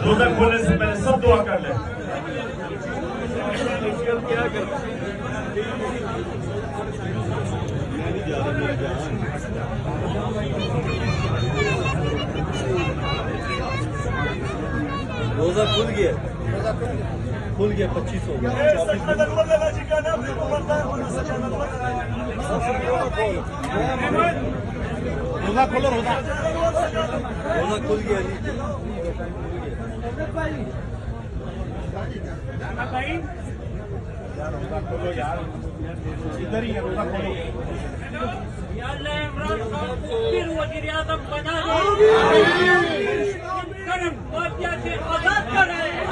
रोजा खोलने से पहले सब दुआ कर ले। रोजा खुल गया 25 हो गया। रोजा खोलो, रोजा खुल गया जी। रोजा खोलो यार, इधर ही है, रोजा खोलो। फिर वज़ीर आज़म बना दो, कर्म वाक़िया से आज़ाद कर रहे हैं।